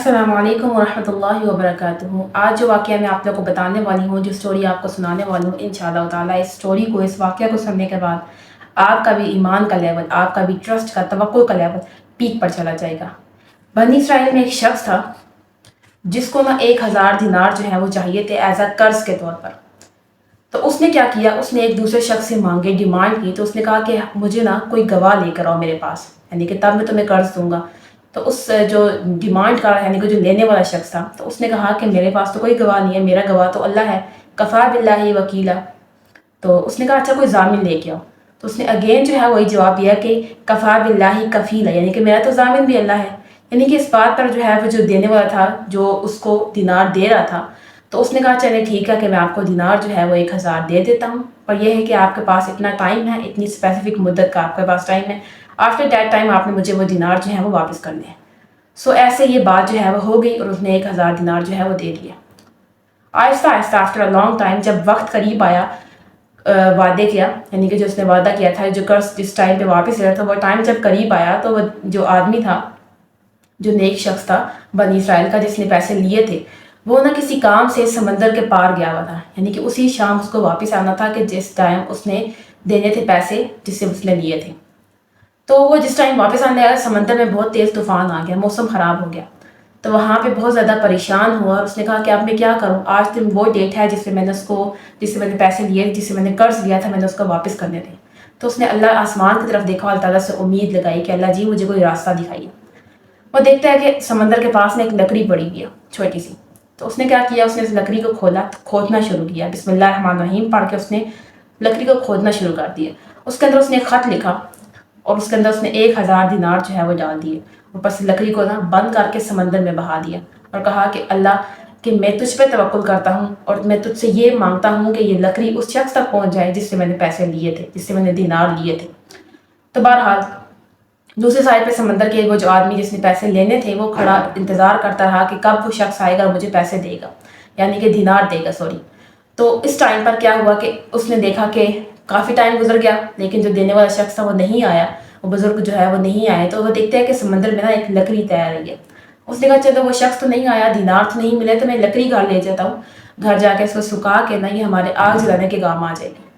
السلام علیکم ورحمۃ اللہ وبرکاتہ۔ آج جو واقعہ میں آپ لوگ کو بتانے والی ہوں، جو سٹوری آپ کو سنانے والی ہوں، انشاءاللہ تعالیٰ اس سٹوری کو، اس واقعہ کو سننے کے بعد آپ کا بھی ایمان کا لیول، آپ کا بھی ٹرسٹ کا، توقع کا لیول پیک پر چلا جائے گا۔ بنی اسرائیل میں ایک شخص تھا جس کو نا 1000 دینار جو ہے وہ چاہیے تھے ایز اے قرض کے طور پر۔ تو اس نے کیا کیا، اس نے ایک دوسرے شخص سے مانگے، ڈیمانڈ کی۔ تو اس نے کہا کہ مجھے نا کوئی گواہ لے کر آؤ میرے پاس، یعنی کہ تب میں تمہیں قرض دوں گا۔ تو اس جو ڈیمانڈ کا یعنی کہ جو لینے والا شخص تھا، تو اس نے کہا کہ میرے پاس تو کوئی گواہ نہیں ہے، میرا گواہ تو اللہ ہے، کفا باللہ وکیلا۔ تو اس نے کہا اچھا کوئی ضامن لے کے آؤ۔ تو اس نے اگین جو ہے وہی جواب دیا کہ کفا باللہ کفیلا، یعنی کہ میرا تو ضامن بھی اللہ ہے۔ یعنی کہ اس بات پر جو ہے وہ جو دینے والا تھا، جو اس کو دینار دے رہا تھا، تو اس نے کہا چلے ٹھیک ہے کہ میں آپ کو دینار جو ہے وہ 1000 دے دیتا ہوں، اور یہ ہے کہ آپ کے پاس اتنا ٹائم ہے، اتنی اسپیسیفک مدت کا آپ کے پاس ٹائم ہے، آفٹر دیٹ ٹائم آپ نے مجھے وہ دینار جو ہے وہ واپس کرنے ہیں۔ سو ایسے یہ بات جو ہے وہ ہو گئی، اور اس نے 1000 دینار جو ہے وہ دے دیا۔ آہستہ آہستہ آفٹر اے لانگ ٹائم، جب وقت قریب آیا وعدے کیا، یعنی کہ جو اس نے وعدہ کیا تھا، جو قرض جس ٹائم پہ واپس لیا تھا، وہ ٹائم جب قریب آیا تو وہ جو آدمی تھا، جو نیک شخص تھا بنی اسرائیل کا، جس نے پیسے لیے تھے، وہ نا کسی کام سے سمندر کے پار گیا ہوا تھا، یعنی کہ اسی شام اس کو واپس آنا تھا کہ جس ٹائم اس نے دینے تھے پیسے جس سے اس نے لیے تھے۔ تو وہ جس ٹائم واپس آنے آیا، سمندر میں بہت تیز طوفان آ گیا، موسم خراب ہو گیا۔ تو وہاں پہ بہت زیادہ پریشان ہوا، اور اس نے کہا کہ اب میں کیا کروں، آج دن وہ ڈیٹ ہے جس سے میں نے پیسے لیے، جس سے میں نے قرض لیا تھا، میں نے اس کو واپس کرنے تھے۔ تو اس نے اللہ آسمان کی طرف دیکھا، اللہ تعالیٰ سے امید لگائی کہ اللہ جی مجھے کوئی راستہ دکھائیے۔ وہ دیکھتا ہے کہ سمندر کے پاس میں ایک لکڑی پڑی ہوئی ہے چھوٹی سی۔ تو اس نے کیا کیا، اس نے اس لکڑی کو کھودنا شروع کیا، بسم اللہ الرحمن الرحیم پڑھ کے اس نے لکڑی کو کھودنا شروع کر دیا۔ اس کے اندر اس نے ایک خط لکھا، اور اس کے اندر اس نے 1000 دینار جو ہے وہ ڈال دیے، اوپر سے لکڑی کو نا بند کر کے سمندر میں بہا دیا، اور کہا کہ اللہ کہ میں تجھ پہ توکل کرتا ہوں، اور میں تجھ سے یہ مانگتا ہوں کہ یہ لکڑی اس شخص تک پہنچ جائے جس سے میں نے پیسے لیے تھے، جس سے میں نے دینار لیے تھے۔ تو بہرحال دوسرے سائڈ پہ سمندر کے وہ جو آدمی جس نے پیسے لینے تھے، وہ کھڑا انتظار کرتا رہا کہ کب وہ شخص آئے گا اور مجھے پیسے دے گا، یعنی کہ دینار دے گا، سوری۔ تو اس ٹائم پر کیا ہوا کہ اس نے دیکھا کہ کافی ٹائم گزر گیا، لیکن جو دینے والا شخص تھا وہ نہیں آیا، وہ بزرگ جو ہے وہ نہیں آئے۔ تو وہ دیکھتے ہیں کہ سمندر میں نا ایک لکڑی تیار رہی ہے۔ اس نے کہا چلو وہ شخص تو نہیں آیا، دینار تو نہیں ملے، تو میں لکڑی گھر لے جاتا ہوں، گھر جا کے اس کو سکھا کے نا یہ ہمارے آگ جلانے کے کام آ جائے گی۔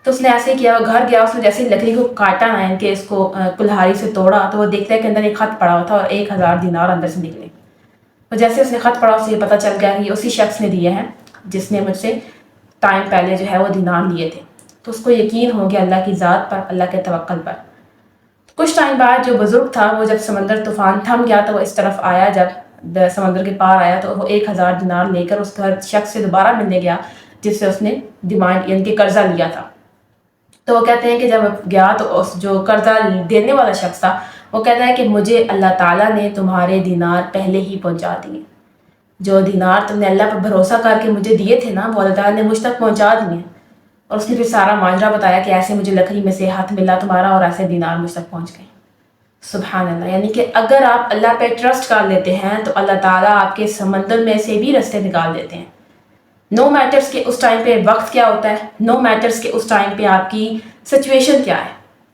تو اس نے ایسے ہی کیا، وہ گھر گیا، اس نے جیسے لکڑی کو کاٹا نا، ان کے اس کو کلہاڑی سے توڑا، تو وہ دیکھتا ہے کہ اندر ایک خط پڑا ہوا تھا، اور 1000 دینار اندر سے نکلے۔ تو جیسے اس نے خط پڑھا، اسے یہ پتہ چل گیا کہ یہ اسی شخص نے دیے ہیں جس نے مجھ سے ٹائم پہلے جو ہے وہ دینار لیے تھے۔ تو اس کو یقین ہو گیا اللہ کی ذات پر، اللہ کے توکل پر۔ کچھ ٹائم بعد جو بزرگ تھا، وہ جب سمندر طوفان تھم گیا تو وہ اس طرف آیا، جب سمندر کے پار آیا تو وہ 1000 دینار لے کر اس شخص سے دوبارہ ملنے گیا جس سے اس نے ڈیمانڈ یعنی کہ قرضہ لیا تھا۔ تو وہ کہتے ہیں کہ جب گیا تو اس جو قرضہ دینے والا شخص تھا، وہ کہتا ہے کہ مجھے اللہ تعالیٰ نے تمہارے دینار پہلے ہی پہنچا دیے، جو دینار تم نے اللہ پر بھروسہ کر کے مجھے دیے تھے نا، وہ اللہ تعالیٰ نے مجھ تک پہنچا دیے۔ اور اس نے پھر سارا ماجرا بتایا کہ ایسے مجھے لکڑی میں سے ہاتھ ملا تمہارا، اور ایسے دینار مجھ تک پہنچ گئے۔ سبحان اللہ، یعنی کہ اگر آپ اللہ پہ ٹرسٹ کر لیتے ہیں تو اللہ تعالیٰ آپ کے سمندر میں سے بھی راستے نکال دیتے ہیں۔ نو میٹرز کہ اس ٹائم پہ وقت کیا ہوتا ہے، نو میٹرز کہ اس ٹائم پہ آپ کی سچویشن کیا ہے،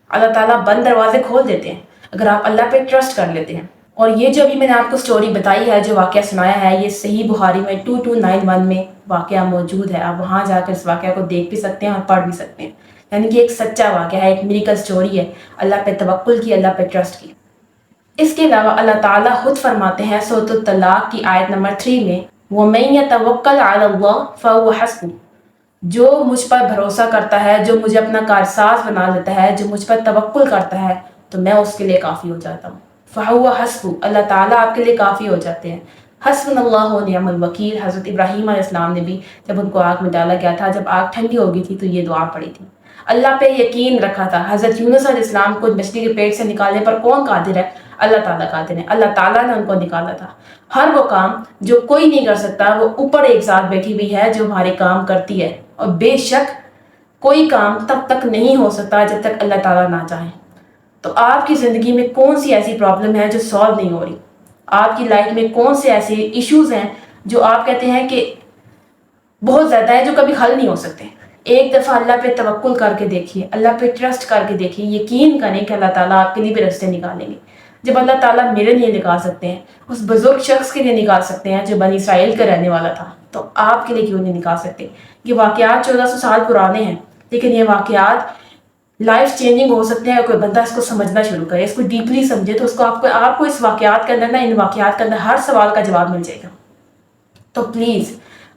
اللہ تعالیٰ بند دروازے کھول دیتے ہیں اگر آپ اللہ پہ ٹرسٹ کر لیتے ہیں۔ اور یہ جو ابھی میں نے آپ کو سٹوری بتائی ہے، جو واقعہ سنایا ہے، یہ صحیح بخاری میں 2291 میں واقعہ موجود ہے، آپ وہاں جا کر اس واقعہ کو دیکھ بھی سکتے ہیں اور پڑھ بھی سکتے ہیں۔ یعنی کہ ایک سچا واقعہ ہے، ایک میریکل سٹوری ہے، اللہ پہ توکل کی، اللہ پہ ٹرسٹ کی۔ اس کے علاوہ اللہ تعالیٰ خود فرماتے ہیں سورۃ الطلاق کی آیت نمبر 3 میں، وَمَن يَتَوَكَّلْ عَلَى اللَّهِ فَهُوَ حَسْبُهُ، جو مجھ پر بھروسہ کرتا ہے، جو مجھے اپنا کارساز بنا لیتا ہے، جو مجھ پر توکل کرتا ہے، تو میں اس کے لیے کافی ہو جاتا ہوں۔ فَهُوَ حَسْبُهُ، اللہ تعالیٰ آپ کے لیے کافی ہو جاتے ہیں۔ حسبنا اللہ و نعم الوکیل، حضرت ابراہیم علیہ السلام نے بھی جب ان کو آگ میں ڈالا گیا تھا، جب آگ ٹھنڈی ہو گئی تھی تو یہ دعا پڑی تھی، اللہ پہ یقین رکھا تھا۔ حضرت یونس علیہ السلام کو مچھلی کے پیٹ سے نکالنے پر کون قادر ہے؟ اللہ تعالیٰ قادر ہے، اللہ تعالیٰ نے ان کو نکالا تھا۔ ہر وہ کام جو کوئی نہیں کر سکتا، وہ اوپر ایک ذات بیٹھی ہوئی ہے جو ہمارے کام کرتی ہے، اور بے شک کوئی کام تب تک نہیں ہو سکتا جب تک اللہ تعالیٰ نہ چاہے۔ تو آپ کی زندگی میں کون سی ایسی پرابلم ہے جو سالو نہیں ہو رہی؟ آپ کی لائف میں کون سے ایسے ایشوز ہیں جو آپ کہتے ہیں کہ بہت زیادہ ہیں، جو کبھی حل نہیں ہو سکتے؟ ایک دفعہ اللہ پہ توکل کر کے دیکھیے، اللہ پہ ٹرسٹ کر کے دیکھیے، یقین کریں کہ اللہ تعالیٰ آپ کے لیے بھی راستے نکالیں گے۔ جب اللہ تعالیٰ میرے لیے نکال سکتے ہیں، اس بزرگ شخص کے لیے نکال سکتے ہیں جو بنی اسرائیل کا رہنے والا تھا، تو آپ کے لیے کیوں نہیں نکال سکتے؟ یہ واقعات 1400 سال پرانے ہیں، لیکن یہ واقعات لائف چینجنگ ہو سکتے ہیں. کوئی بندہ اس کو سمجھنا شروع کرے، اس کو ڈیپلی سمجھے، تو اس کو آپ کو اس واقعات کے اندر ان واقعات کے اندر ہر سوال کا جواب مل جائے گا. تو پلیز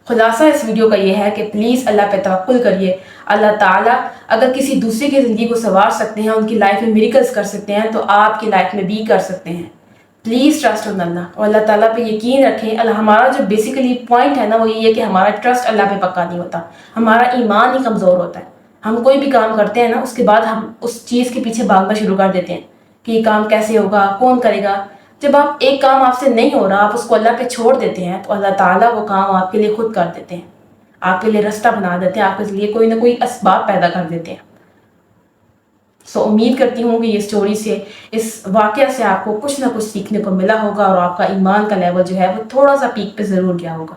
خلاصہ اس ویڈیو کا یہ ہے کہ پلیز اللہ پہ توکل کریے. اللہ تعالیٰ اگر کسی دوسرے کی زندگی کو سنوار سکتے ہیں، ان کی لائف میں میریکلز کر سکتے ہیں، تو آپ کی لائف میں بھی کر سکتے ہیں. پلیز ٹرسٹ آن اللہ، اور اللہ تعالیٰ پہ یقین رکھیں. ہمارا جو بیسیکلی پوائنٹ ہے نا، وہ یہ ہے کہ ہمارا ٹرسٹ اللہ پہ پکا نہیں ہوتا، ہمارا ایمان ہی کمزور ہوتا ہے. ہم کوئی بھی کام کرتے ہیں نا، اس کے بعد ہم اس چیز کے پیچھے بھاگنا شروع کر دیتے ہیں کہ یہ کام کیسے ہوگا، کون کرے گا. جب ایک کام آپ سے نہیں ہو رہا، آپ اس کو اللہ پہ چھوڑ دیتے ہیں، تو اللہ تعالیٰ وہ کام آپ کے لیے خود کر دیتے ہیں، آپ کے لیے رستہ بنا دیتے ہیں، آپ کے لیے کوئی نہ کوئی اسباب پیدا کر دیتے ہیں. امید کرتی ہوں کہ یہ اسٹوری سے، اس واقعہ سے آپ کو کچھ نہ کچھ سیکھنے کو ملا ہوگا، اور آپ کا ایمان کا لیول جو ہے وہ تھوڑا سا پیک پہ ضرور گیا ہوگا.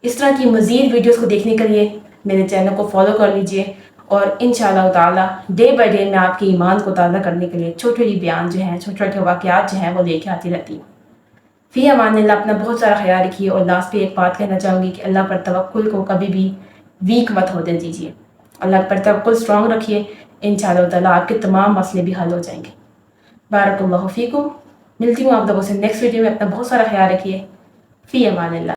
اس طرح کی مزید ویڈیوز کو دیکھنے کے لیے میرے چینل کو فالو کر لیجئے، اور انشاءاللہ تعالی ڈے بائی ڈے میں آپ کے ایمان کو تازہ کرنے کے لیے چھوٹے بیان جو ہیں، چھوٹے چھوٹے واقعات جو ہیں وہ لے کے آتی رہتی ہوں. فی امان اللہ. اپنا بہت سارا خیال رکھیے. اور لاسٹ پہ ایک بات کہنا چاہوں گی کہ اللہ پر توکل کو کبھی بھی ویک مت ہونے دیجیے. اللہ پر توکل اسٹرانگ رکھیے، انشاءاللہ تعالیٰ آپ کے تمام مسئلے بھی حل ہو جائیں گے. بارک اللہ فیکم. ملتی ہوں آپ لوگوں سے نیکسٹ ویڈیو میں. اپنا بہت سارا خیال رکھیے. فی امان اللہ.